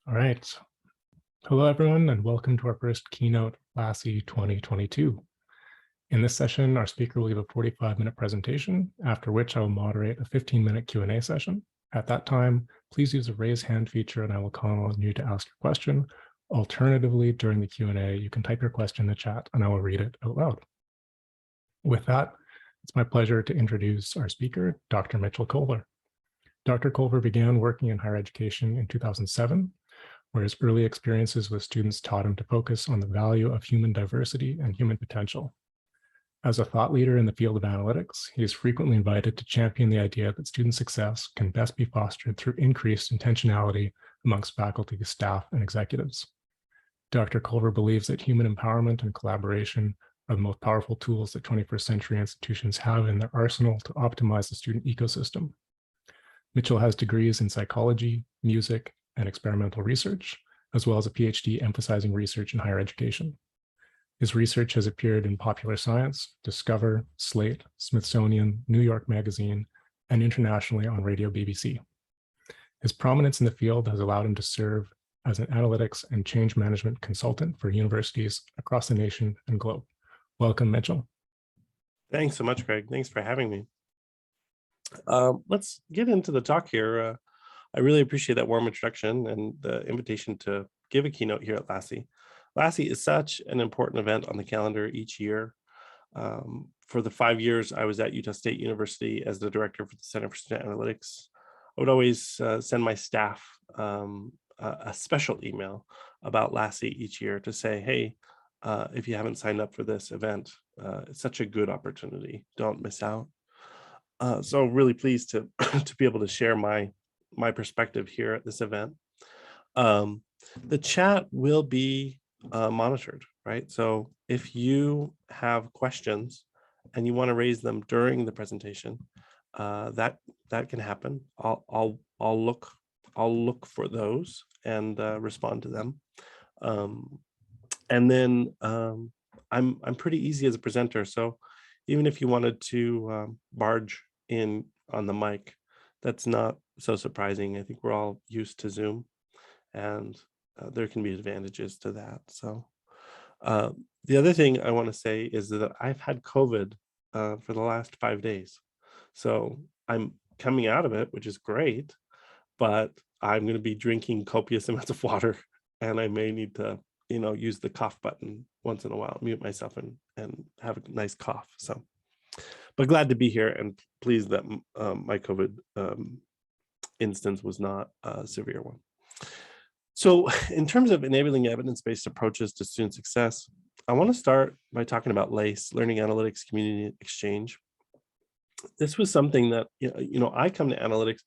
All right. Hello, everyone, and welcome to our first Keynote LASI 2022. In this session, our speaker will give a 45-minute presentation, after which I will moderate a 15-minute Q&A session. At that time, please use the raise hand feature and I will call on you to ask your question. Alternatively, during the Q&A, you can type your question in the chat and I will read it out loud. With that, it's my pleasure to introduce our speaker, Dr. Mitchell Colver. Dr. Colver began working in higher education in 2007, where his early experiences with students taught him to focus on the value of human diversity and human potential. As a thought leader in the field of analytics, he is frequently invited to champion the idea that student success can best be fostered through increased intentionality amongst faculty, staff, and executives. Dr. Colver believes that human empowerment and collaboration are the most powerful tools that 21st century institutions have in their arsenal to optimize the student ecosystem. Mitchell has degrees in psychology, music, and experimental research, as well as a PhD emphasizing research in higher education. His research has appeared in Popular Science, Discover, Slate, Smithsonian, New York Magazine, and internationally on Radio BBC. His prominence in the field has allowed him to serve as an analytics and change management consultant for universities across the nation and globe. Welcome, Mitchell. Thanks so much, Greg. Thanks for having me. Let's get into the talk here. I really appreciate that warm introduction and the invitation to give a keynote here at LASI. LASI is such an important event on the calendar each year. For the 5 years I was at Utah State University as the director for the Center for Student Analytics, I would always send my staff a special email about LASI each year to say, hey, if you haven't signed up for this event, it's such a good opportunity. Don't miss out. So really pleased to be able to share my perspective here at this event. The chat will be monitored, right? So if you have questions and you want to raise them during the presentation, that can happen. I'll look for those and respond to them. And then I'm pretty easy as a presenter, so even if you wanted to barge in on the mic, that's not so surprising. I think we're all used to Zoom, and there can be advantages to that. So the other thing I want to say is that I've had COVID for the last 5 days. So I'm coming out of it, which is great, but I'm going to be drinking copious amounts of water, and I may need to, use the cough button once in a while, mute myself and have a nice cough. So, but glad to be here and pleased that my COVID instance was not a severe one. So in terms of enabling evidence-based approaches to student success, I want to start by talking about LACE, Learning Analytics Community Exchange. This was something that, I come to analytics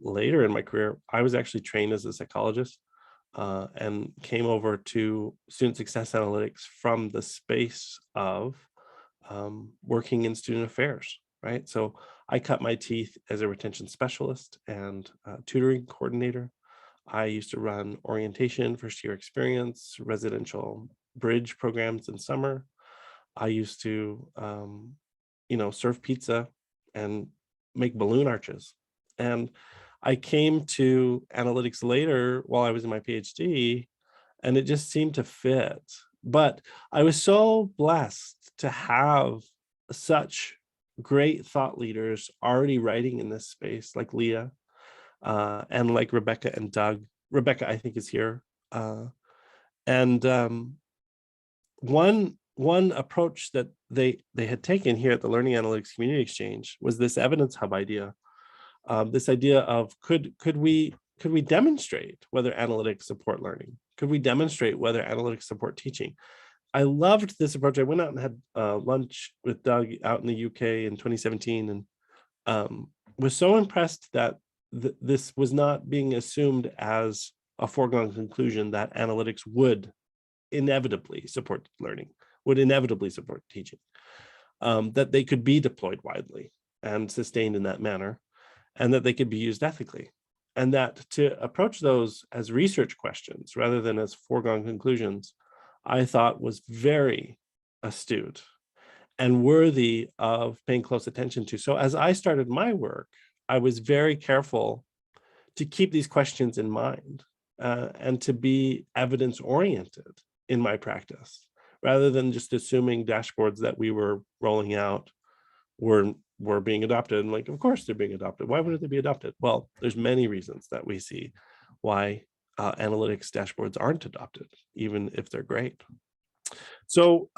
later in my career. I was actually trained as a psychologist and came over to student success analytics from the space of working in student affairs, right? So I cut my teeth as a retention specialist and tutoring coordinator. I used to run orientation, first year experience, residential bridge programs in summer. I used to, serve pizza and make balloon arches. And I came to analytics later while I was in my PhD, and it just seemed to fit. But I was so blessed to have such great thought leaders already writing in this space, like Leah and like Rebecca and Doug. Rebecca, I think, is here. One approach that they had taken here at the Learning Analytics Community Exchange was this evidence hub idea. This idea of could we demonstrate whether analytics support learning? Could we demonstrate whether analytics support teaching? I loved this approach. I went out and had lunch with Doug out in the UK in 2017 and was so impressed that this was not being assumed as a foregone conclusion that analytics would inevitably support learning, would inevitably support teaching, that they could be deployed widely and sustained in that manner, and that they could be used ethically. And that to approach those as research questions rather than as foregone conclusions, I thought was very astute and worthy of paying close attention to. So as I started my work, I was very careful to keep these questions in mind and to be evidence-oriented in my practice, rather than just assuming dashboards that we were rolling out were being adopted. And like, of course they're being adopted. Why wouldn't they be adopted? Well, there's many reasons that we see why analytics dashboards aren't adopted, even if they're great. So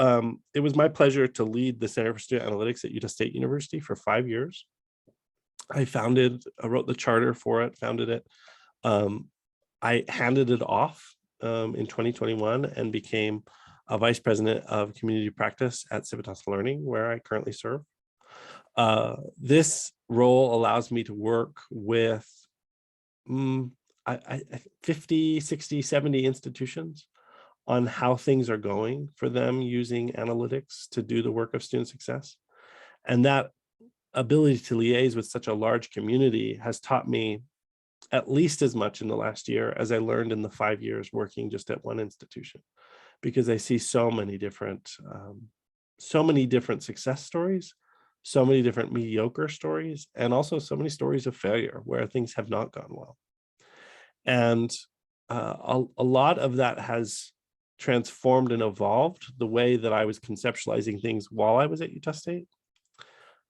it was my pleasure to lead the Center for Student Analytics at Utah State University for 5 years. I wrote the charter for it, founded it. I handed it off in 2021 and became a vice president of community practice at Civitas Learning, where I currently serve. This role allows me to work with 50, 60, 70 institutions on how things are going for them using analytics to do the work of student success. And that ability to liaise with such a large community has taught me at least as much in the last year as I learned in the 5 years working just at one institution, because I see so many different success stories, so many different mediocre stories, and also so many stories of failure where things have not gone well. And a lot of that has transformed and evolved the way that I was conceptualizing things while I was at Utah State,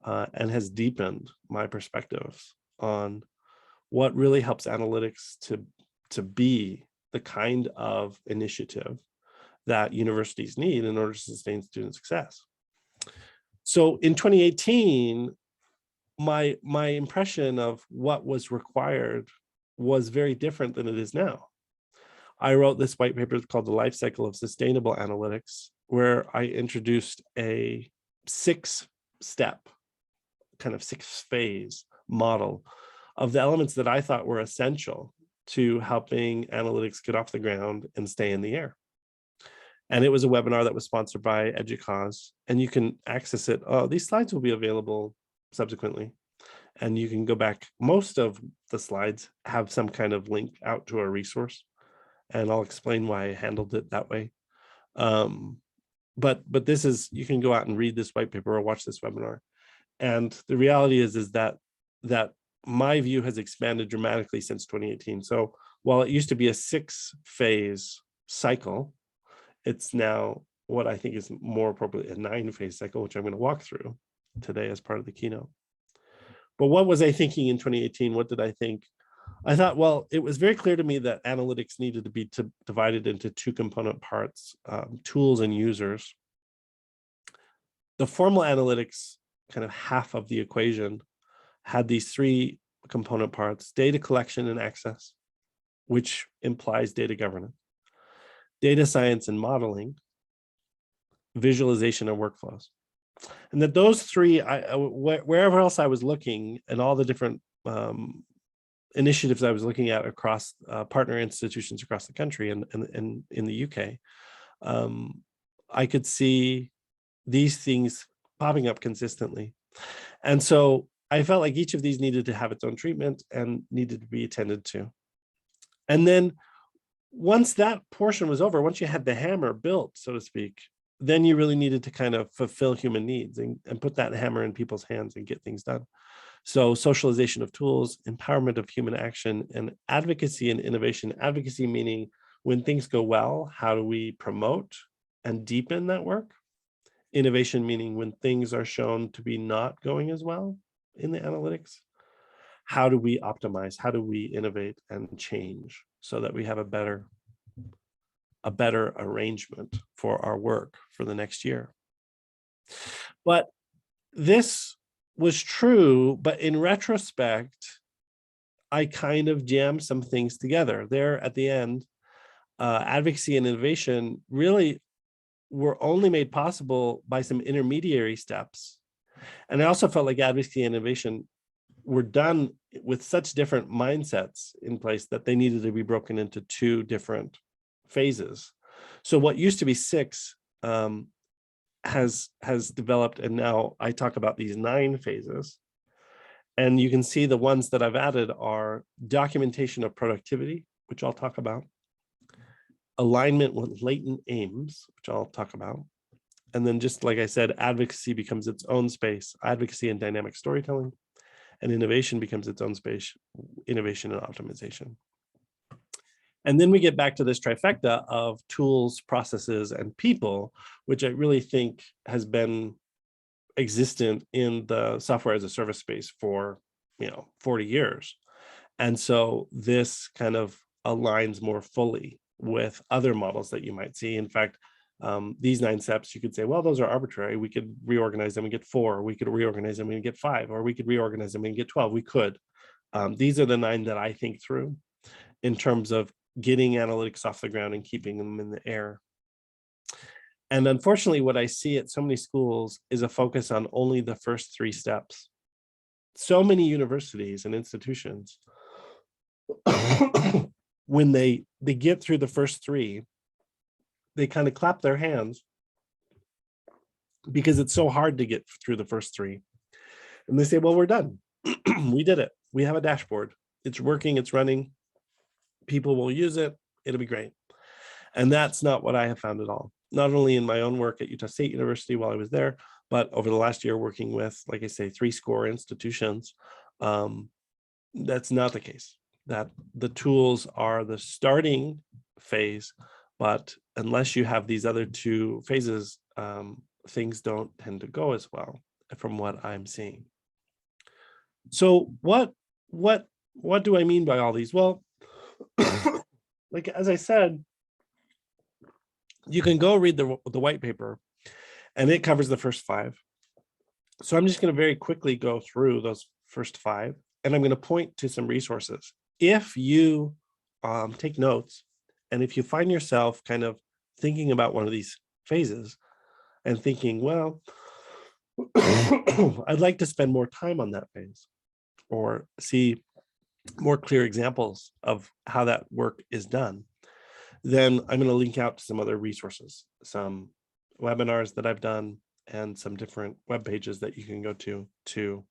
and has deepened my perspectives on what really helps analytics to be the kind of initiative that universities need in order to sustain student success. So in 2018, my impression of what was required was very different than it is now. I wrote this white paper called The Life Cycle of Sustainable Analytics, where I introduced a 6-step, kind of 6-phase model of the elements that I thought were essential to helping analytics get off the ground and stay in the air. And it was a webinar that was sponsored by EDUCAUSE, and you can access it. These slides will be available subsequently, and you can go back. Most of the slides have some kind of link out to a resource, and I'll explain why I handled it that way. But this is, you can go out and read this white paper or watch this webinar. And the reality is that my view has expanded dramatically since 2018. So while it used to be a 6-phase cycle, it's now what I think is more appropriately a 9-phase cycle, which I'm going to walk through today as part of the keynote. But what was I thinking in 2018? What did I think? I thought, well, it was very clear to me that analytics needed to be divided into 2 component parts, tools and users. The formal analytics, kind of half of the equation, had these 3 component parts: data collection and access, which implies data governance, data science and modeling, visualization and workflows. And that those 3, wherever else I was looking, and all the different initiatives I was looking at across partner institutions across the country and in the UK, I could see these things popping up consistently. And so I felt like each of these needed to have its own treatment and needed to be attended to. And then once that portion was over, once you had the hammer built, so to speak, then you really needed to kind of fulfill human needs and put that hammer in people's hands and get things done. So socialization of tools, empowerment of human action, and advocacy and innovation. Advocacy meaning when things go well, how do we promote and deepen that work? Innovation meaning when things are shown to be not going as well in the analytics, how do we optimize? How do we innovate and change so that we have a better arrangement for our work for the next year? But this was true, but in retrospect, I kind of jammed some things together there at the end. Advocacy and innovation really were only made possible by some intermediary steps. And I also felt like advocacy and innovation were done with such different mindsets in place that they needed to be broken into 2 different phases. So what used to be 6 has developed, and now I talk about these 9 phases. And you can see the ones that I've added are documentation of productivity, which I'll talk about, alignment with latent aims, which I'll talk about. And then, just like I said, advocacy becomes its own space, advocacy and dynamic storytelling, and innovation becomes its own space, innovation and optimization. And then we get back to this trifecta of tools, processes, and people, which I really think has been existent in the software as a service space for 40 years. And so this kind of aligns more fully with other models that you might see. In fact, these 9 steps, you could say, well, those are arbitrary. We could reorganize them and get 4. We could reorganize them and get 5, or we could reorganize them and get 12. We could. These are the 9 that I think through in terms of getting analytics off the ground and keeping them in the air. And unfortunately, what I see at so many schools is a focus on only the first 3 steps. So many universities and institutions, when they get through the first 3, they kind of clap their hands because it's so hard to get through the first 3. And they say, well, we're done. We did it. We have a dashboard. It's working. It's running. People will use it. It'll be great. And that's not what I have found at all. Not only in my own work at Utah State University while I was there, but over the last year working with, like I say, 3 score institutions. That's not the case. That the tools are the starting phase, but unless you have these other 2 phases, things don't tend to go as well from what I'm seeing. So what do I mean by all these? Well, like, as I said, you can go read the white paper and it covers the first 5. So I'm just going to very quickly go through those first 5, and I'm going to point to some resources. If you take notes, and if you find yourself kind of thinking about one of these phases and thinking, well, I'd like to spend more time on that phase or see more clear examples of how that work is done, then I'm going to link out to some other resources, some webinars that I've done, and some different web pages that you can go to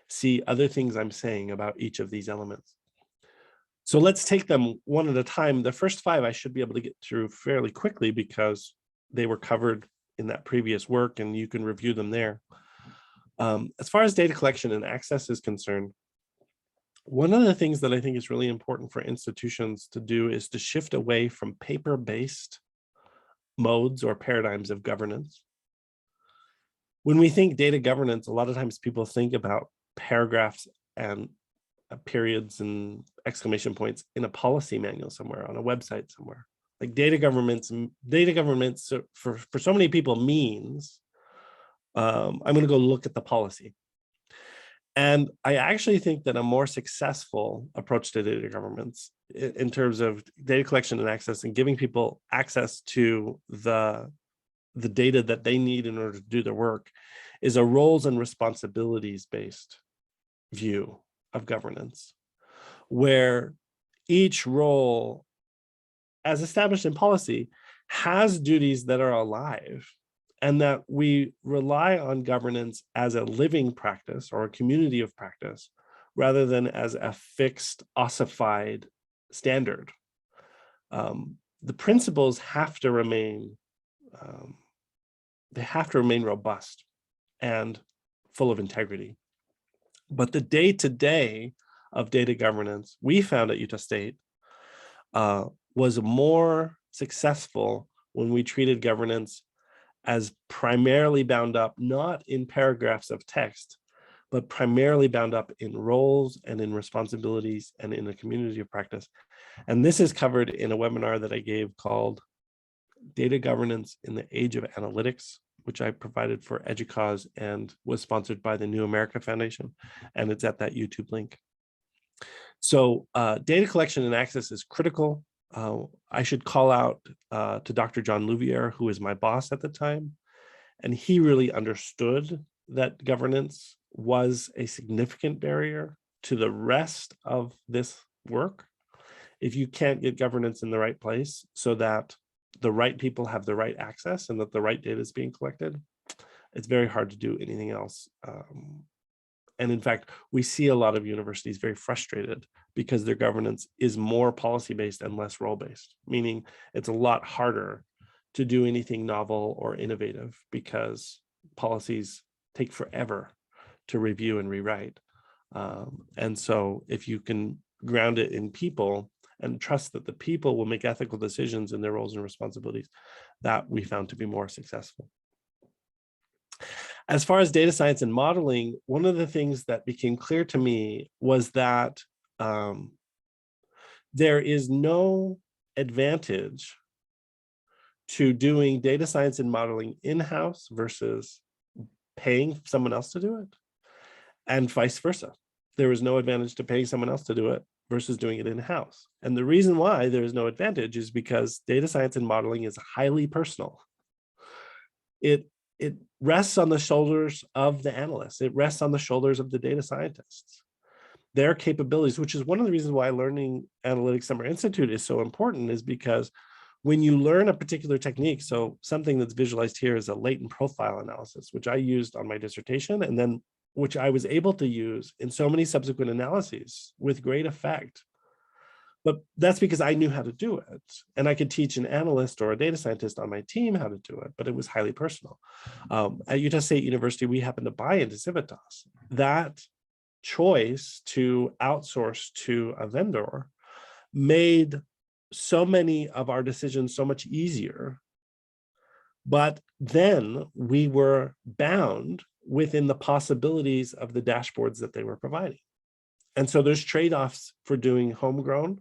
see other things I'm saying about each of these elements. So let's take them one at a time. The first 5 I should be able to get through fairly quickly because they were covered in that previous work and you can review them there. As far as data collection and access is concerned, one of the things that I think is really important for institutions to do is to shift away from paper-based modes or paradigms of governance. When we think data governance, a lot of times people think about paragraphs and periods and exclamation points in a policy manual somewhere, on a website somewhere. Like data governance for so many people means I'm going to go look at the policy. And I actually think that a more successful approach to data governance in terms of data collection and access and giving people access to the data that they need in order to do their work is a roles and responsibilities based view of governance, where each role, as established in policy, has duties that are alive, and that we rely on governance as a living practice or a community of practice, rather than as a fixed, ossified standard. The principles have to remain, robust and full of integrity. But the day-to-day of data governance, we found at Utah State, was more successful when we treated governance as primarily bound up, not in paragraphs of text, but primarily bound up in roles and in responsibilities and in a community of practice. And this is covered in a webinar that I gave called Data Governance in the Age of Analytics, which I provided for EDUCAUSE and was sponsored by the New America Foundation. And it's at that YouTube link. So data collection and access is critical. I should call out to Dr. John Louviere, who was my boss at the time. And he really understood that governance was a significant barrier to the rest of this work. If you can't get governance in the right place so that the right people have the right access and that the right data is being collected, it's very hard to do anything else. And in fact, we see a lot of universities very frustrated because their governance is more policy-based and less role-based, meaning it's a lot harder to do anything novel or innovative because policies take forever to review and rewrite. And so if you can ground it in people and trust that the people will make ethical decisions in their roles and responsibilities, that we found to be more successful. As far as data science and modeling, one of the things that became clear to me was that there is no advantage to doing data science and modeling in-house versus paying someone else to do it, and vice versa. There is no advantage to paying someone else to do it versus doing it in-house. And the reason why there is no advantage is because data science and modeling is highly personal. It rests on the shoulders of the analysts. It rests on the shoulders of the data scientists. Their capabilities, which is one of the reasons why Learning Analytics Summer Institute is so important, is because when you learn a particular technique, so something that's visualized here is a latent profile analysis, which I used on my dissertation, and then which I was able to use in so many subsequent analyses with great effect. But that's because I knew how to do it. And I could teach an analyst or a data scientist on my team how to do it, but it was highly personal. At Utah State University, we happened to buy into Civitas. That choice to outsource to a vendor made so many of our decisions so much easier. But then we were bound within the possibilities of the dashboards that they were providing. And so there's trade-offs for doing homegrown,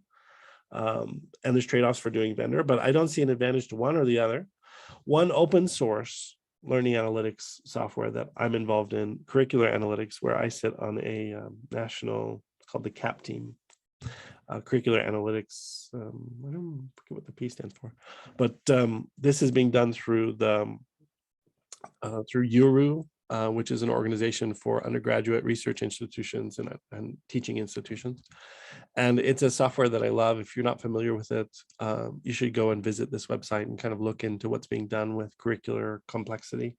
and there's trade-offs for doing vendor, but I don't see an advantage to one or the other. One open source learning analytics software that I'm involved in, curricular analytics, where I sit on a national, called the CAP team, curricular analytics. I don't forget what the P stands for, but this is being done through the through URU, which is an organization for undergraduate research institutions and teaching institutions. And it's a software that I love. If you're not familiar with it, you should go and visit this website and kind of look into what's being done with curricular complexity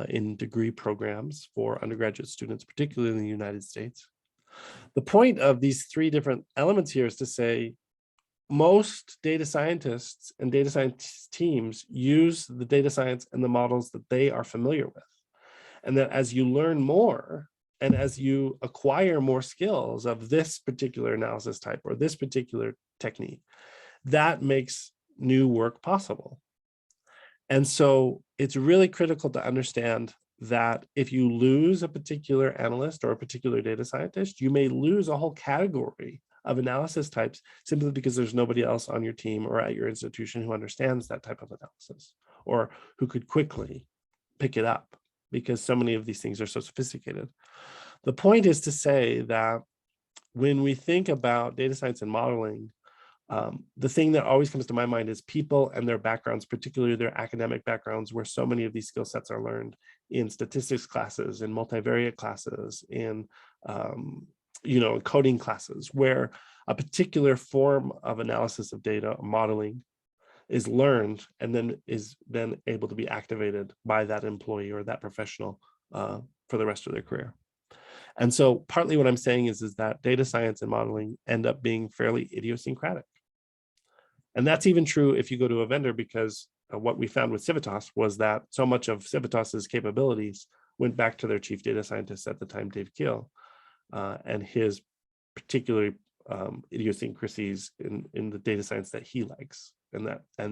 in degree programs for undergraduate students, particularly in the United States. The point of these three different elements here is to say, most data scientists and data science teams use the data science and the models that they are familiar with. And that as you learn more and as you acquire more skills of this particular analysis type or this particular technique, that makes new work possible. And so it's really critical to understand that if you lose a particular analyst or a particular data scientist, you may lose a whole category of analysis types simply because there's nobody else on your team or at your institution who understands that type of analysis or who could quickly pick it up, because so many of these things are so sophisticated. The point is to say that when we think about data science and modeling, the thing that always comes to my mind is people and their backgrounds, particularly their academic backgrounds, where so many of these skill sets are learned in statistics classes, in multivariate classes, in coding classes, where a particular form of analysis of data, modeling, is learned and then is then able to be activated by that employee or that professional for the rest of their career. And so partly what I'm saying is that data science and modeling end up being fairly idiosyncratic. And that's even true if you go to a vendor, because what we found with Civitas was that so much of Civitas's capabilities went back to their chief data scientist at the time, Dave Keel, and his particular idiosyncrasies in the data science that he likes and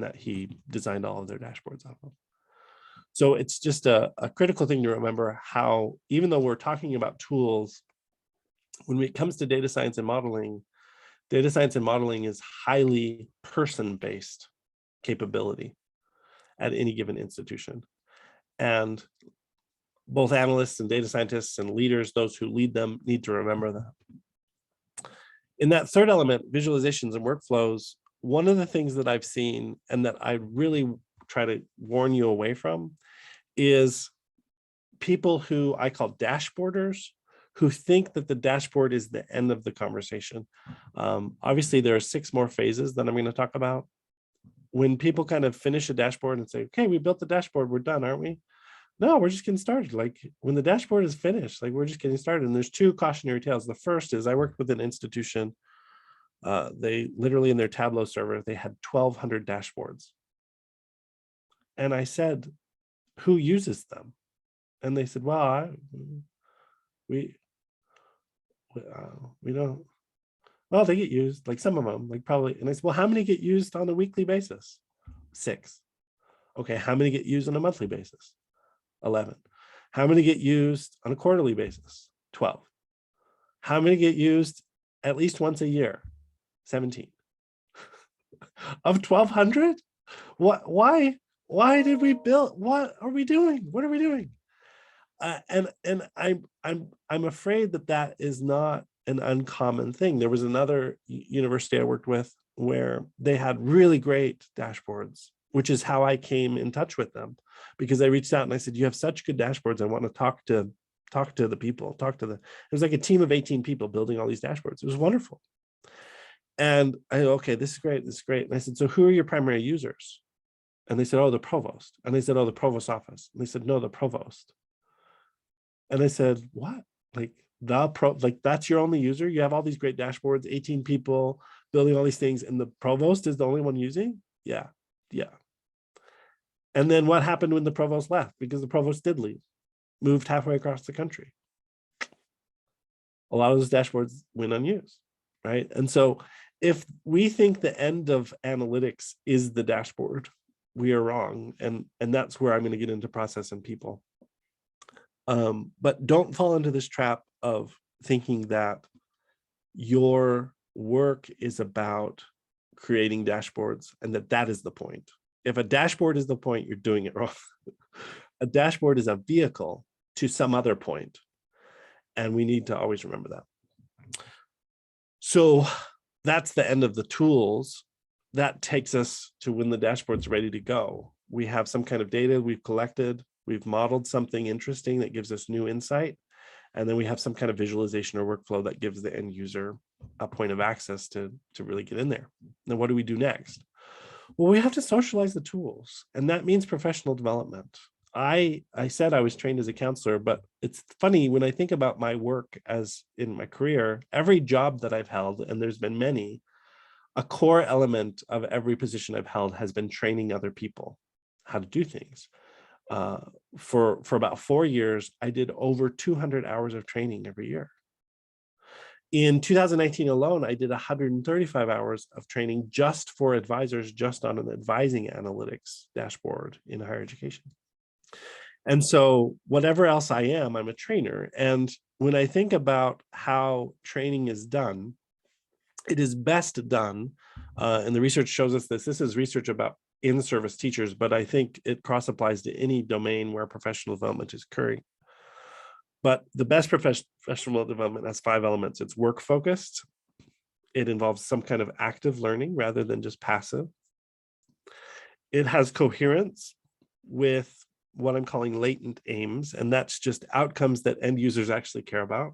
that he designed all of their dashboards off of. So it's just a critical thing to remember how, even though we're talking about tools, when it comes to data science and modeling is highly person-based capability at any given institution. And both analysts and data scientists and leaders, those who lead them, need to remember that. In that third element, visualizations and workflows, one of the things that I've seen and that I really try to warn you away from is people who I call dashboarders, who think that the dashboard is the end of the conversation. Obviously, there are 6 more phases that I'm going to talk about. When people kind of finish a dashboard and say, okay, we built the dashboard, we're done, aren't we? No, we're just getting started. Like, when the dashboard is finished, like, we're just getting started. And there's 2 cautionary tales. The first is I worked with an institution. They literally, in their Tableau server, they had 1,200 dashboards. And I said, who uses them? And they said, well, we don't. Well, they get used, like some of them, like probably. And I said, well, how many get used on a weekly basis? 6. Okay, how many get used on a monthly basis? 11. How many get used on a quarterly basis? 12. How many get used at least once a year? 17. Of 1,200? What? Why? Why did we build? What are we doing? What are we doing? And I'm afraid that that is not an uncommon thing. There was another university I worked with where they had really great dashboards, which is how I came in touch with them, because I reached out and I said, you have such good dashboards. I want to talk to the people, it was like a team of 18 people building all these dashboards. It was wonderful. And okay, this is great. And I said, so who are your primary users? And they said, oh, the provost. And they said, oh, the provost office. And they said, no, the provost. And I said, what? Like that's your only user? You have all these great dashboards, 18 people building all these things, and the provost is the only one using? Yeah. And then what happened when the provost left? Because the provost did leave, moved halfway across the country. A lot of those dashboards went unused, right? And so if we think the end of analytics is the dashboard, we are wrong. And that's where I'm going to get into process and people. But don't fall into this trap of thinking that your work is about creating dashboards and that is the point. If a dashboard is the point, you're doing it wrong. A dashboard is a vehicle to some other point, and we need to always remember that. So that's the end of the tools. That takes us to when the dashboard's ready to go. We have some kind of data we've collected, we've modeled something interesting that gives us new insight, and then we have some kind of visualization or workflow that gives the end user a point of access to really get in there. Now, what do we do next? Well, we have to socialize the tools, and that means professional development. I said I was trained as a counselor, but it's funny when I think about my work as in my career, every job that I've held, and there's been many, a core element of every position I've held has been training other people how to do things. For about 4 years, I did over 200 hours of training every year. In 2019 alone, I did 135 hours of training just for advisors, just on an advising analytics dashboard in higher education. And so whatever else I am, I'm a trainer. And when I think about how training is done, it is best done, and the research shows us this is research about in-service teachers, but I think it cross-applies to any domain where professional development is occurring. But the best professional development has 5 elements. It's work-focused. It involves some kind of active learning rather than just passive. It has coherence with what I'm calling latent aims, and that's just outcomes that end users actually care about.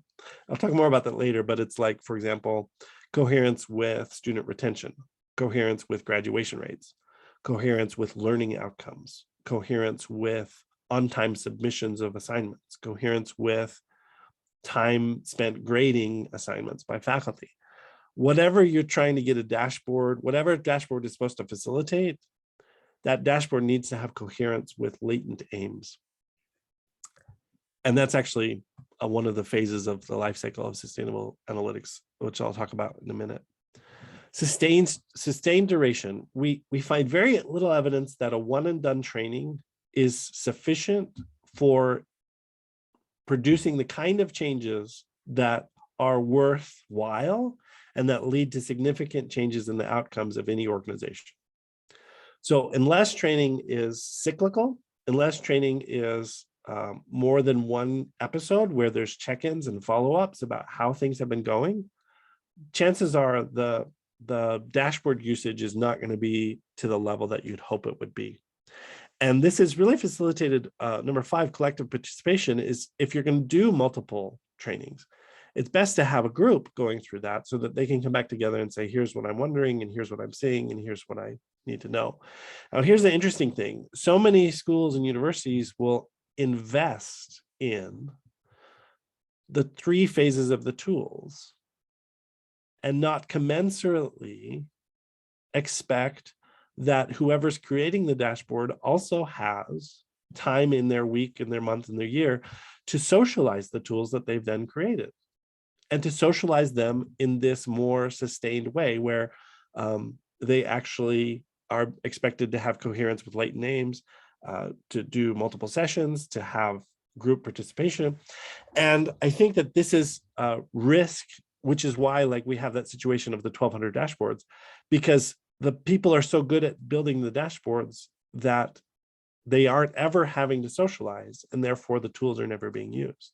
I'll talk more about that later, but it's like, for example, coherence with student retention, coherence with graduation rates, coherence with learning outcomes, coherence with on-time submissions of assignments, coherence with time spent grading assignments by faculty. Whatever you're trying to get a dashboard, whatever dashboard is supposed to facilitate, that dashboard needs to have coherence with latent aims. And that's actually one of the phases of the life cycle of sustainable analytics, which I'll talk about in a minute. Sustained duration. We find very little evidence that a one and done training is sufficient for producing the kind of changes that are worthwhile and that lead to significant changes in the outcomes of any organization. So unless training is cyclical, unless training is more than one episode where there's check-ins and follow-ups about how things have been going, chances are the dashboard usage is not going to be to the level that you'd hope it would be. And this is really facilitated, number 5, collective participation, is if you're going to do multiple trainings, it's best to have a group going through that so that they can come back together and say, here's what I'm wondering, and here's what I'm seeing, and here's what I need to know. Now, here's the interesting thing. So many schools and universities will invest in the 3 phases of the tools and not commensurately expect that whoever's creating the dashboard also has time in their week, in their month, in their year to socialize the tools that they've then created. and to socialize them in this more sustained way where they actually are expected to have coherence with latent names, to do multiple sessions, to have group participation. And I think that this is risk, which is why like we have that situation of the 1,200 dashboards, because the people are so good at building the dashboards that they aren't ever having to socialize, and therefore the tools are never being used.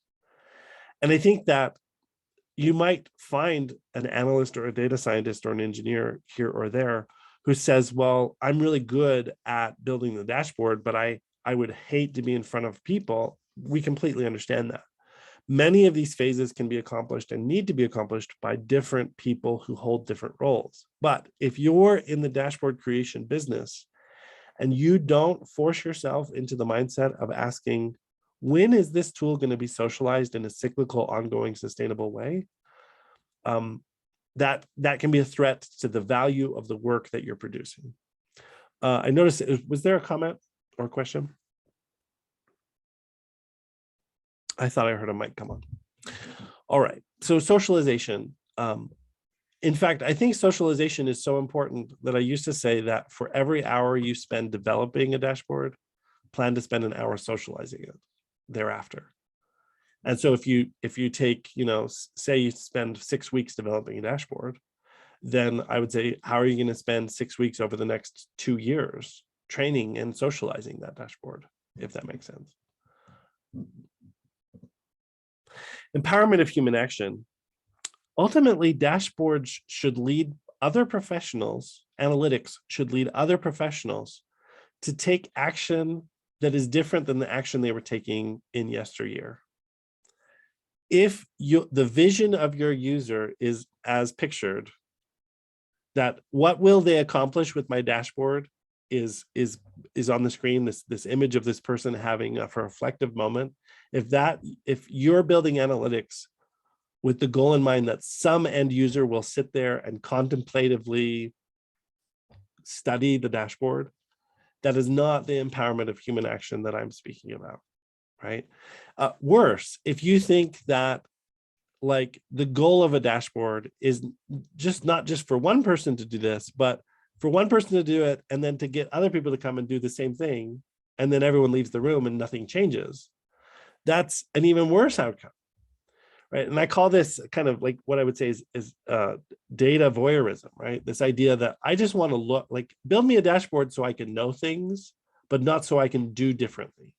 And I think that you might find an analyst or a data scientist or an engineer here or there who says, well, I'm really good at building the dashboard, but I would hate to be in front of people. We completely understand that. Many of these phases can be accomplished and need to be accomplished by different people who hold different roles. But if you're in the dashboard creation business and you don't force yourself into the mindset of asking, when is this tool going to be socialized in a cyclical, ongoing, sustainable way? That can be a threat to the value of the work that you're producing. I noticed, was there a comment or question? I thought I heard a mic come on. All right, so socialization. In fact, I think socialization is so important that I used to say that for every hour you spend developing a dashboard, plan to spend an hour socializing it thereafter. And so if you take, say you spend 6 weeks developing a dashboard, then I would say, how are you going to spend 6 weeks over the next 2 years training and socializing that dashboard, if that makes sense? Empowerment of human action. Ultimately, dashboards should lead other professionals, analytics should lead other professionals to take action that is different than the action they were taking in yesteryear. If the vision of your user is as pictured, that what will they accomplish with my dashboard is on the screen, this image of this person having a reflective moment. If you're building analytics with the goal in mind that some end user will sit there and contemplatively study the dashboard, that is not the empowerment of human action that I'm speaking about, right? Worse, if you think that like the goal of a dashboard is not just for one person to do this, but for one person to do it and then to get other people to come and do the same thing, and then everyone leaves the room and nothing changes, that's an even worse outcome, right? And I call this kind of like what I would say is data voyeurism, right? This idea that I just want to look, like, build me a dashboard so I can know things, but not so I can do differently.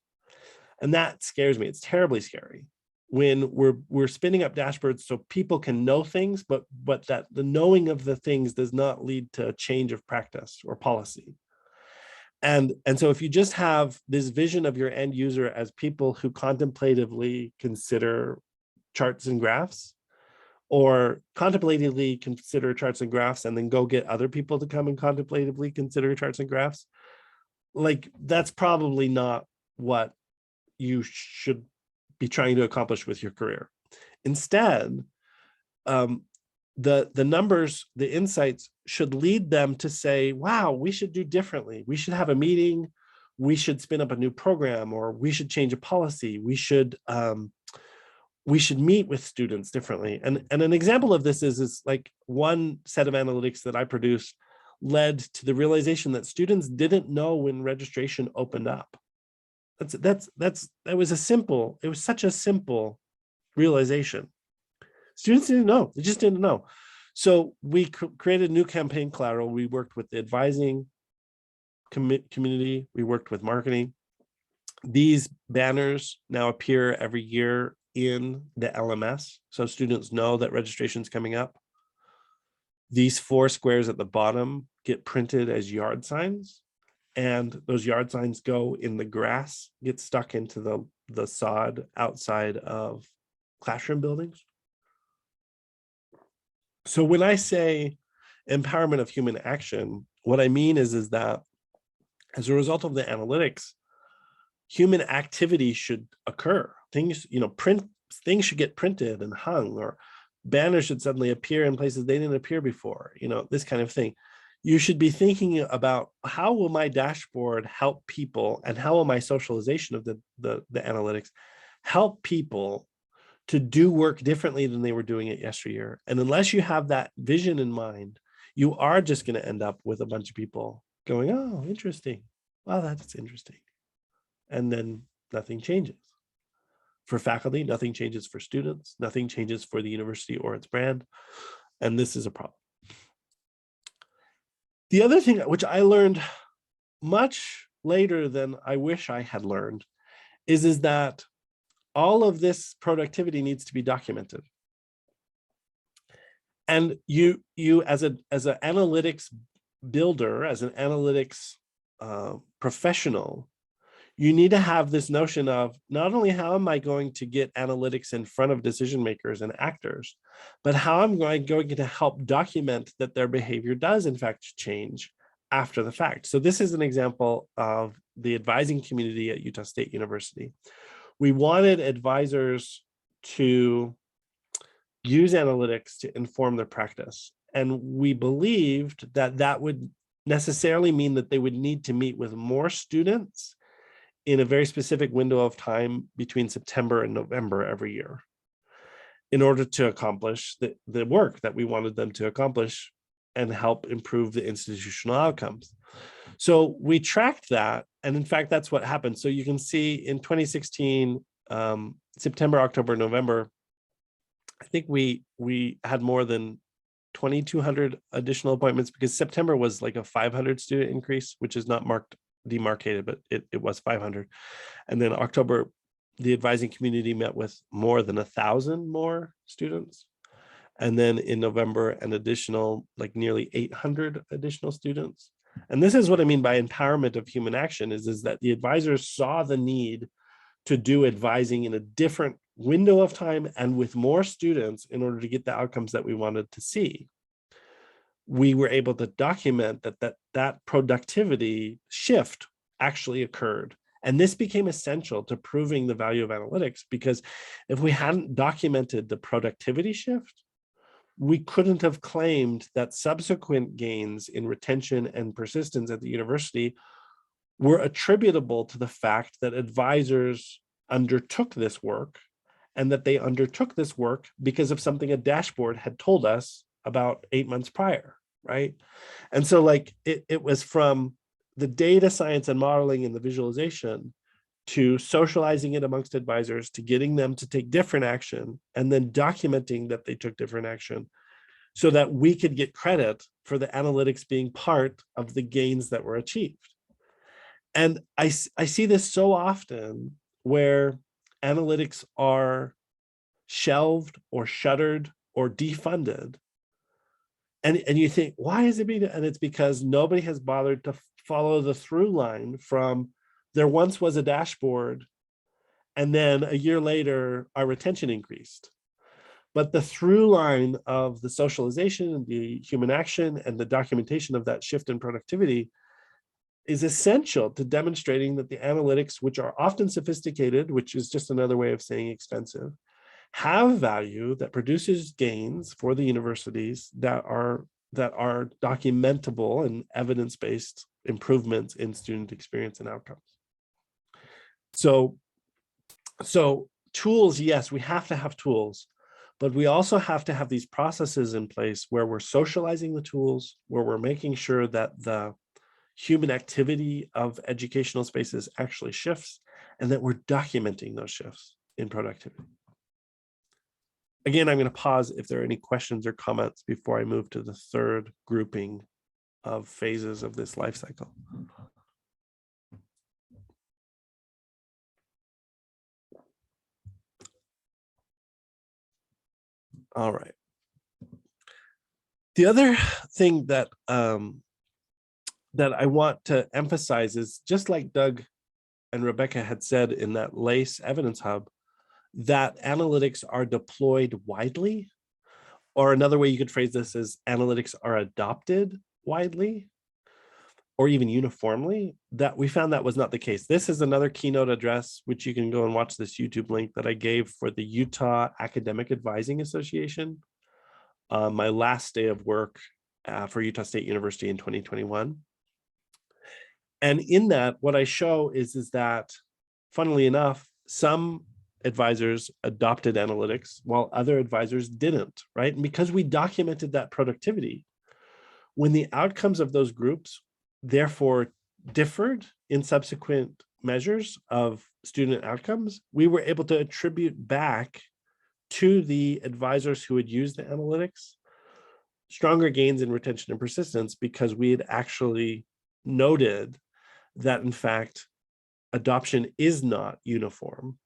And that scares me. It's terribly scary when we're spinning up dashboards so people can know things, but that the knowing of the things does not lead to a change of practice or policy. And so if you just have this vision of your end user as people who contemplatively consider charts and graphs, or contemplatively consider charts and graphs and then go get other people to come and contemplatively consider charts and graphs, like that's probably not what you should be trying to accomplish with your career. Instead, the numbers, the insights should lead them to say, wow, we should do differently. We should have a meeting. We should spin up a new program, or we should change a policy. We should meet with students differently. And an example of this is like one set of analytics that I produced led to the realization that students didn't know when registration opened up. It was such a simple realization. Students didn't know, they just didn't know. So we created new campaign collateral. We worked with the advising community. We worked with marketing. These banners now appear every year in the LMS, so students know that registration is coming up. These 4 squares at the bottom get printed as yard signs, and those yard signs go in the grass, get stuck into the sod outside of classroom buildings. So when I say empowerment of human action, what I mean is that as a result of the analytics, human activity should occur. Things should get printed and hung, or banners should suddenly appear in places they didn't appear before, this kind of thing. You should be thinking about, how will my dashboard help people, and how will my socialization of the analytics help people to do work differently than they were doing it yesteryear. And unless you have that vision in mind, you are just going to end up with a bunch of people going, oh, interesting. Wow, that's interesting. And then nothing changes. For faculty, nothing changes for students, nothing changes for the university or its brand. And this is a problem. The other thing, which I learned much later than I wish I had learned, is that all of this productivity needs to be documented. And you as an analytics builder, as an analytics professional, you need to have this notion of not only how am I going to get analytics in front of decision makers and actors, but how I'm going to help document that their behavior does in fact change after the fact. So this is an example of the advising community at Utah State University. We wanted advisors to use analytics to inform their practice. And we believed that that would necessarily mean that they would need to meet with more students in a very specific window of time between September and November every year in order to accomplish the work that we wanted them to accomplish and help improve the institutional outcomes. So we tracked that. And in fact, that's what happened. So you can see in 2016, September, October, November, I think we had more than 2,200 additional appointments because September was like a 500 student increase, which is not demarcated, but it was 500. And then October, the advising community met with more than 1,000 more students. And then in November, an additional, like nearly 800 additional students. And this is what I mean by empowerment of human action is that the advisors saw the need to do advising in a different window of time and with more students in order to get the outcomes that we wanted to see. We were able to document that productivity shift actually occurred. And this became essential to proving the value of analytics, because if we hadn't documented the productivity shift, we couldn't have claimed that subsequent gains in retention and persistence at the university were attributable to the fact that advisors undertook this work, and that they undertook this work because of something a dashboard had told us about 8 months prior, right? And so like it was from the data science and modeling and the visualization to socializing it amongst advisors, to getting them to take different action, and then documenting that they took different action so that we could get credit for the analytics being part of the gains that were achieved. And I see this so often where analytics are shelved or shuttered or defunded. And you think, why is it being, and it's because nobody has bothered to follow the through line from there once was a dashboard, and then a year later, our retention increased. But the through line of the socialization and the human action and the documentation of that shift in productivity is essential to demonstrating that the analytics, which are often sophisticated, which is just another way of saying expensive, have value that produces gains for the universities that are documentable and evidence-based improvements in student experience and outcomes. So tools, yes, we have to have tools, but we also have to have these processes in place where we're socializing the tools, where we're making sure that the human activity of educational spaces actually shifts, and that we're documenting those shifts in productivity. Again, I'm going to pause if there are any questions or comments before I move to the third grouping of phases of this life cycle. All right. The other thing that that I want to emphasize is, just like Doug and Rebecca had said in that LACE Evidence Hub, that analytics are deployed widely, or another way you could phrase this is analytics are adopted widely or even uniformly, that we found that was not the case. This is another keynote address, which you can go and watch this YouTube link that I gave for the Utah Academic Advising Association, my last day of work for Utah State University in 2021. And in that, what I show is that, funnily enough, some advisors adopted analytics while other advisors didn't, right? And because we documented that productivity, when the outcomes of those groups therefore differed in subsequent measures of student outcomes, we were able to attribute back to the advisors who had used the analytics stronger gains in retention and persistence, because we had actually noted that, in fact, adoption is not uniform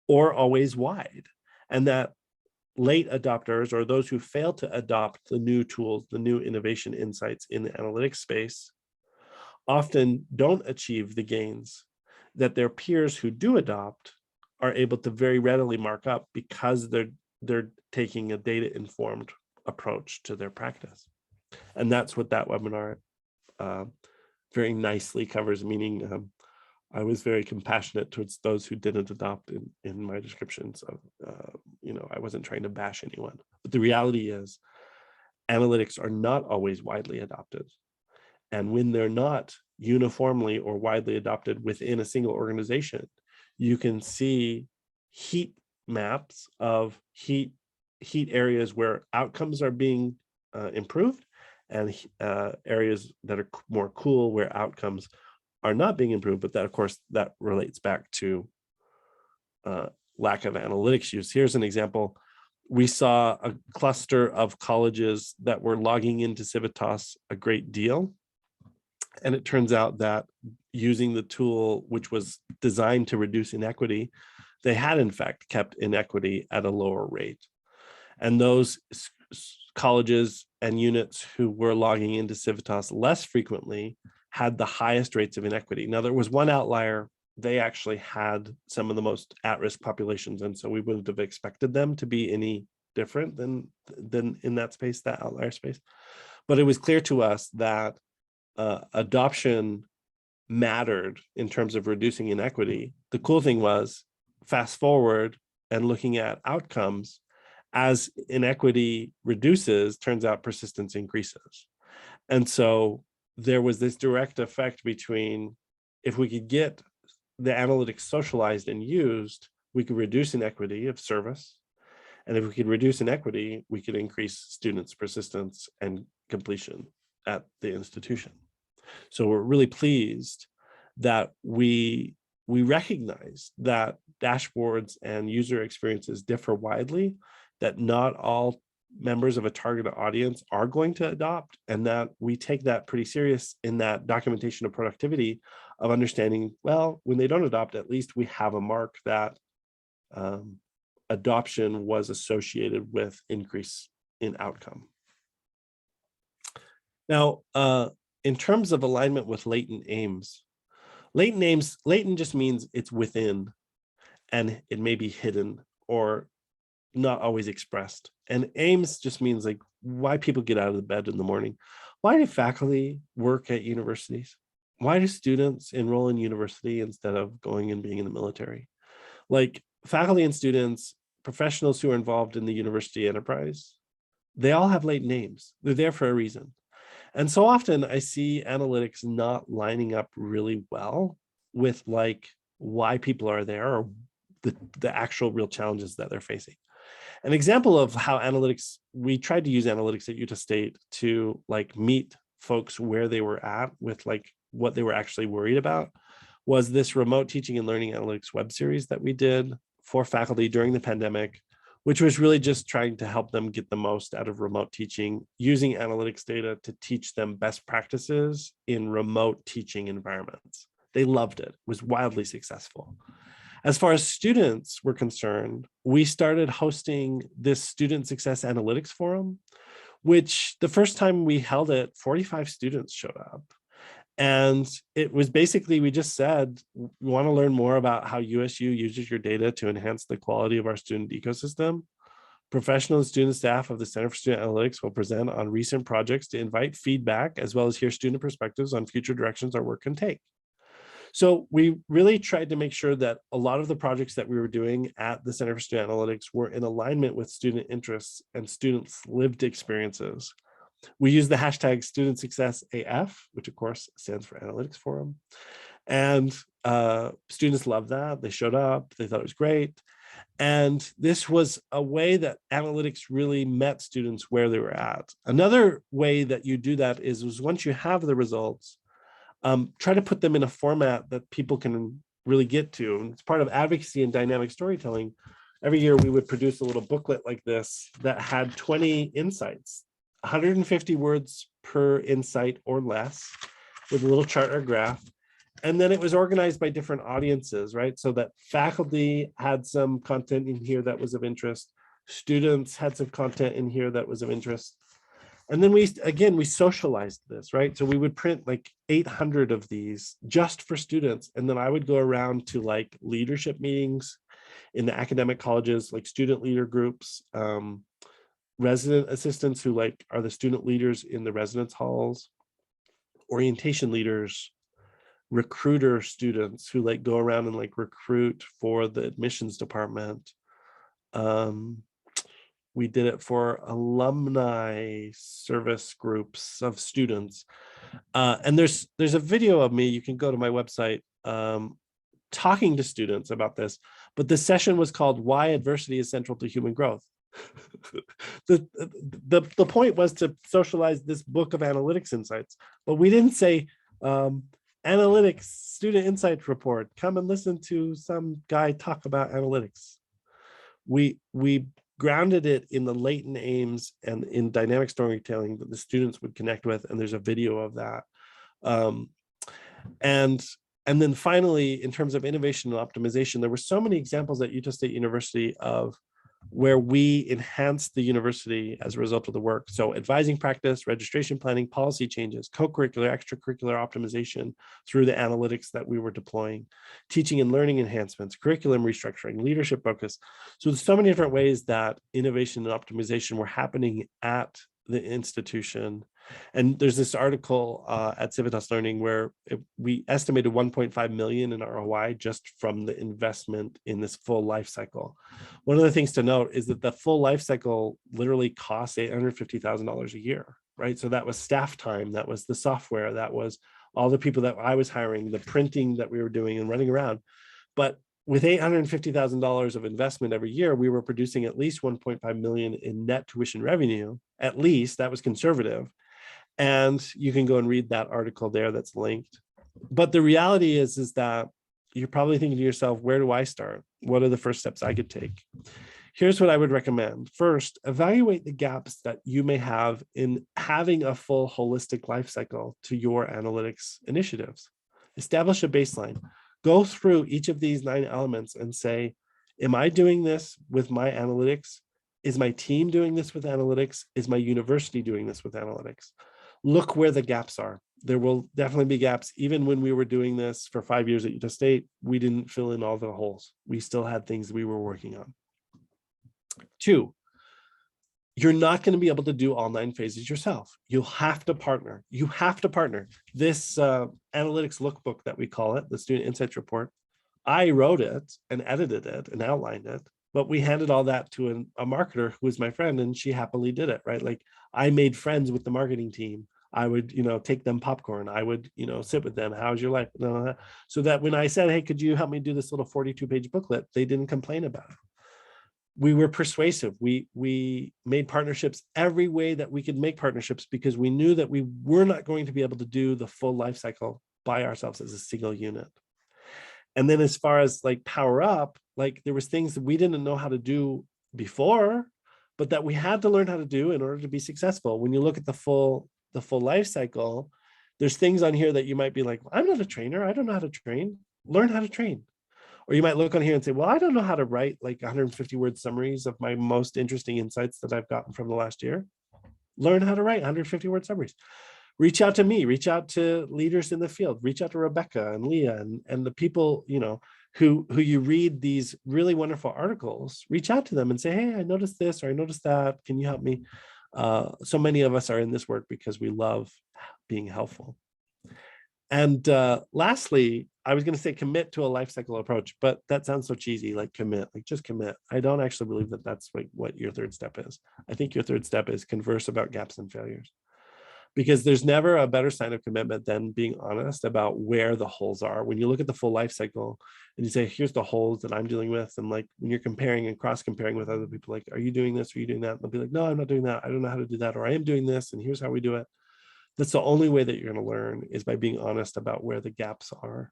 or always wide, and that late adopters, or those who fail to adopt the new tools, the new innovation insights in the analytics space, often don't achieve the gains that their peers who do adopt are able to very readily mark up, because they're taking a data-informed approach to their practice. And that's what that webinar very nicely covers, meaning I was very compassionate towards those who didn't adopt in my descriptions of, I wasn't trying to bash anyone. But the reality is analytics are not always widely adopted. And when they're not uniformly or widely adopted within a single organization, you can see heat maps of heat areas where outcomes are being improved, and areas that are more cool where outcomes are not being improved. But that, of course, that relates back to lack of analytics use. Here's an example. We saw a cluster of colleges that were logging into Civitas a great deal. And it turns out that using the tool, which was designed to reduce inequity, they had in fact kept inequity at a lower rate. And those colleges and units who were logging into Civitas less frequently had the highest rates of inequity. Now, there was one outlier. They actually had some of the most at-risk populations, and so we wouldn't have expected them to be any different than in that space, that outlier space. But it was clear to us that adoption mattered in terms of reducing inequity. The cool thing was, fast forward and looking at outcomes, as inequity reduces, turns out persistence increases. And so there was this direct effect between, if we could get the analytics socialized and used, we could reduce inequity of service. And if we could reduce inequity, we could increase students' persistence and completion at the institution. So we're really pleased that we recognize that dashboards and user experiences differ widely, that not all members of a target audience are going to adopt, and that we take that pretty serious in that documentation of productivity of understanding, well, when they don't adopt, at least we have a mark that adoption was associated with increase in outcome. Now, in terms of alignment with latent aims, latent just means it's within, and it may be hidden or not always expressed. And aims just means like why people get out of the bed in the morning. Why do faculty work at universities? Why do students enroll in university instead of going and being in the military? Like faculty and students, professionals who are involved in the university enterprise, they all have latent aims. They're there for a reason. And so often I see analytics not lining up really well with like why people are there, or the actual real challenges that they're facing. An example of how analytics, we tried to use analytics at Utah State to like meet folks where they were at with like what they were actually worried about, was this remote teaching and learning analytics web series that we did for faculty during the pandemic, which was really just trying to help them get the most out of remote teaching, using analytics data to teach them best practices in remote teaching environments. They loved it. It was wildly successful. As far as students were concerned, we started hosting this student success analytics forum, which the first time we held it, 45 students showed up. And it was basically, we just said, we want to learn more about how USU uses your data to enhance the quality of our student ecosystem. Professional and student staff of the Center for Student Analytics will present on recent projects to invite feedback, as well as hear student perspectives on future directions our work can take. So we really tried to make sure that a lot of the projects that we were doing at the Center for Student Analytics were in alignment with student interests and students' lived experiences. We use the hashtag Student Success AF, which of course stands for Analytics Forum. And Students loved that. They showed up, they thought it was great. And this was a way that analytics really met students where they were at. Another way that you do that is once you have the results, try to put them in a format that people can really get to. And it's part of advocacy and dynamic storytelling. Every year we would produce a little booklet like this that had 20 insights, 150 words per insight or less, with a little chart or graph. And then it was organized by different audiences, right? So that faculty had some content in here that was of interest. Students had some content in here that was of interest. And then we socialized this, right? So we would print like 800 of these just for students. And then I would go around to like leadership meetings in the academic colleges, like student leader groups, resident assistants who like are the student leaders in the residence halls, orientation leaders, recruiter students who like go around and like recruit for the admissions department. We did it for alumni service groups of students. And there's a video of me, you can go to my website, talking to students about this, but the session was called Why Adversity is Central to Human Growth. The point was to socialize this book of analytics insights, but we didn't say, analytics student insights report, come and listen to some guy talk about analytics. We grounded it in the latent aims and in dynamic storytelling that the students would connect with, and there's a video of that. And then finally, in terms of innovation and optimization, there were so many examples at Utah State University of where we enhanced the university as a result of the work. So advising practice, registration planning, policy changes, co-curricular, extracurricular optimization through the analytics that we were deploying, teaching and learning enhancements, curriculum restructuring, leadership focus. So there's so many different ways that innovation and optimization were happening at the institution. And there's this article at Civitas Learning where we estimated 1.5 million in ROI just from the investment in this full life cycle. One of the things to note is that the full life cycle literally costs $850,000 a year, right? So that was staff time, that was the software, that was all the people that I was hiring, the printing that we were doing and running around. But with $850,000 of investment every year, we were producing at least 1.5 million in net tuition revenue. At least that was conservative. And you can go and read that article there that's linked. But the reality is that you're probably thinking to yourself, where do I start? What are the first steps I could take? Here's what I would recommend. First, evaluate the gaps that you may have in having a full holistic life cycle to your analytics initiatives. Establish a baseline. Go through each of these 9 elements and say, am I doing this with my analytics? Is my team doing this with analytics? Is my university doing this with analytics? Look where the gaps are. There will definitely be gaps. Even when we were doing this for 5 years at Utah State, we didn't fill in all the holes. We still had things we were working on. 2, you're not going to be able to do all 9 phases yourself. You'll have to partner. You have to partner. This analytics lookbook that we call it, the Student Insights Report, I wrote it and edited it and outlined it, but we handed all that to a marketer who was my friend, and she happily did it, right? Like I made friends with the marketing team. I would, take them popcorn. I would, sit with them. How's your life? So that when I said, hey, could you help me do this little 42-page booklet? They didn't complain about it. We were persuasive. We made partnerships every way that we could make partnerships because we knew that we were not going to be able to do the full life cycle by ourselves as a single unit. And then as far as like power up, like there was things that we didn't know how to do before, but that we had to learn how to do in order to be successful. When you look at the full life cycle, there's things on here that you might be like, I'm not a trainer. I don't know how to train. Learn how to train. Or you might look on here and say, well, I don't know how to write like 150 word summaries of my most interesting insights that I've gotten from the last year. Learn how to write 150 word summaries. Reach out to me, reach out to leaders in the field, reach out to Rebecca and Leah and the people, who you read these really wonderful articles, reach out to them and say, hey, I noticed this, or I noticed that. Can you help me? So many of us are in this work because we love being helpful. And lastly, I was going to say commit to a life cycle approach, but that sounds so cheesy, like commit, like just commit. I don't actually believe that that's what your third step is. I think your third step is converse about gaps and failures. because there's never a better sign of commitment than being honest about where the holes are. When you look at the full life cycle and you say, here's the holes that I'm dealing with. And like when you're comparing and cross-comparing with other people, like, are you doing this? Are you doing that? And they'll be like, no, I'm not doing that. I don't know how to do that. Or I am doing this. And here's how we do it. That's the only way that you're going to learn, is by being honest about where the gaps are.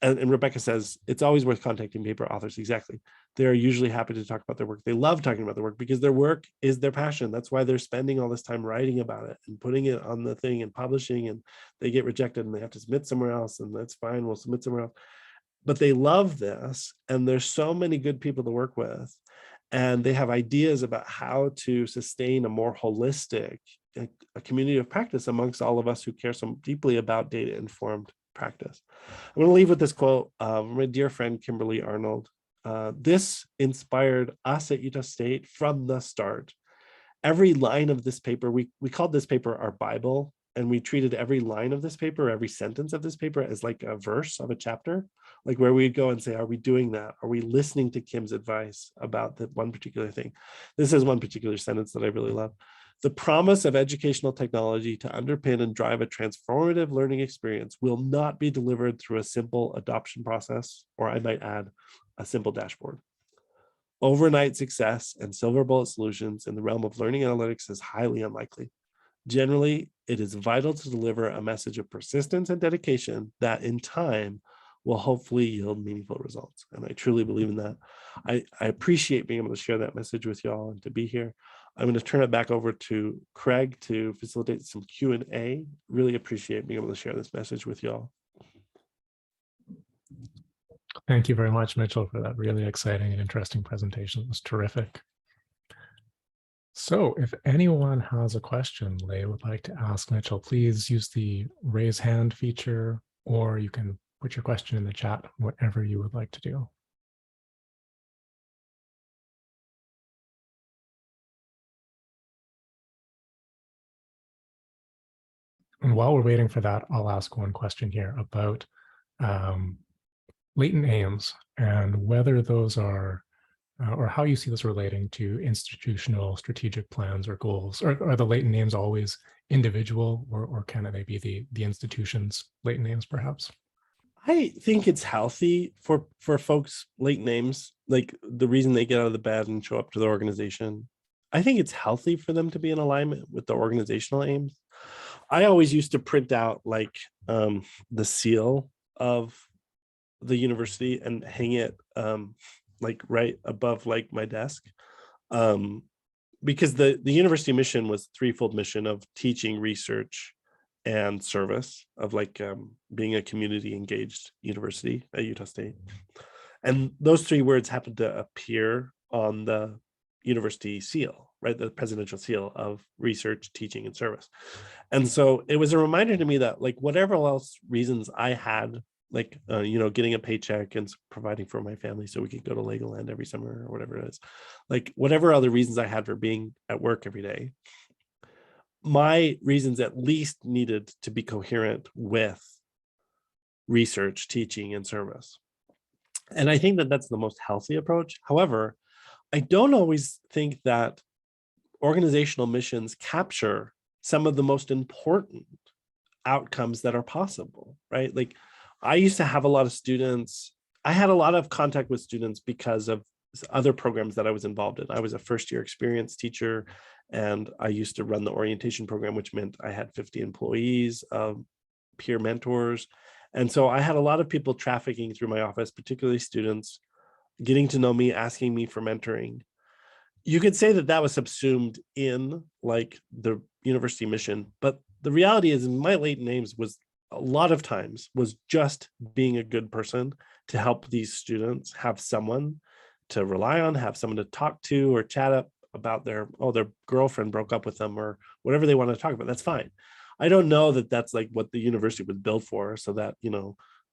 And Rebecca says, it's always worth contacting paper authors. Exactly. They're usually happy to talk about their work. They love talking about their work because their work is their passion. That's why they're spending all this time writing about it and putting it on the thing and publishing, and they get rejected and they have to submit somewhere else, and that's fine. We'll submit somewhere else. But they love this, and there's so many good people to work with, and they have ideas about how to sustain a more holistic a community of practice amongst all of us who care so deeply about data-informed practice. I'm going to leave with this quote from my dear friend Kimberly Arnold. This inspired us at Utah State from the start. Every line of this paper, we called this paper our Bible, and we treated every line of this paper, every sentence of this paper, as like a verse of a chapter, like where we'd go and say, are we doing that? Are we listening to Kim's advice about that one particular thing? This is one particular sentence that I really love. The promise of educational technology to underpin and drive a transformative learning experience will not be delivered through a simple adoption process, or I might add, a simple dashboard. Overnight success and silver bullet solutions in the realm of learning analytics is highly unlikely. Generally, it is vital to deliver a message of persistence and dedication that in time will hopefully yield meaningful results. And I truly believe in that. I appreciate being able to share that message with y'all and to be here. I'm going to turn it back over to Craig to facilitate some Q&A. Really appreciate being able to share this message with y'all. Thank you very much, Mitchell, for that really exciting and interesting presentation. It was terrific. So if anyone has a question they would like to ask Mitchell, please use the raise hand feature, or you can put your question in the chat, whatever you would like to do. And while we're waiting for that, I'll ask one question here about latent aims and whether those are, or how you see this relating to institutional strategic plans or goals. Are the latent aims always individual, or can they be the institution's latent aims perhaps? I think it's healthy for folks' latent aims, like the reason they get out of the bed and show up to the organization. I think it's healthy for them to be in alignment with the organizational aims. I always used to print out like the seal of the university and hang it like right above like my desk, because the university mission was threefold mission of teaching, research, and service, of like being a community engaged university at Utah State. And those three words happened to appear on the university seal, right? The presidential seal of research, teaching, and service. And so it was a reminder to me that like whatever else reasons I had, like, getting a paycheck and providing for my family so we could go to Legoland every summer or whatever it is, like whatever other reasons I had for being at work every day, my reasons at least needed to be coherent with research, teaching, and service. And I think that that's the most healthy approach. However, I don't always think that organizational missions capture some of the most important outcomes that are possible, right? Like I used to have a lot of students. I had a lot of contact with students because of other programs that I was involved in. I was a first-year experienced teacher, and I used to run the orientation program, which meant I had 50 employees, peer mentors. And so I had a lot of people trafficking through my office, particularly students, getting to know me, asking me for mentoring. You could say that that was subsumed in like the university mission, but the reality is my latent aims was a lot of times was just being a good person to help these students have someone to rely on, have someone to talk to or chat up about their girlfriend broke up with them or whatever they want to talk about. That's fine. I don't know that that's like what the university was built for, so that,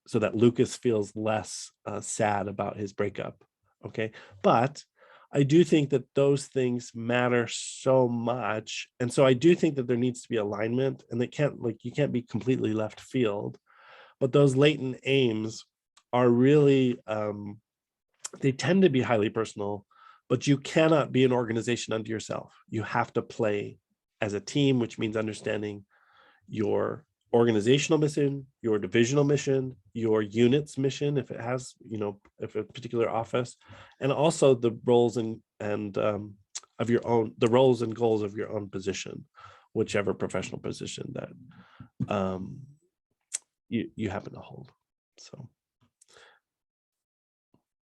so that Lucas feels less sad about his breakup. Okay. But I do think that those things matter so much. And so I do think that there needs to be alignment, and you can't be completely left field, but those latent aims are really, they tend to be highly personal, but you cannot be an organization unto yourself. You have to play as a team, which means understanding your organizational mission, your divisional mission, your unit's mission, if it has, if a particular office, and also the roles and of your own, the roles and goals of your own position, whichever professional position that you happen to hold. So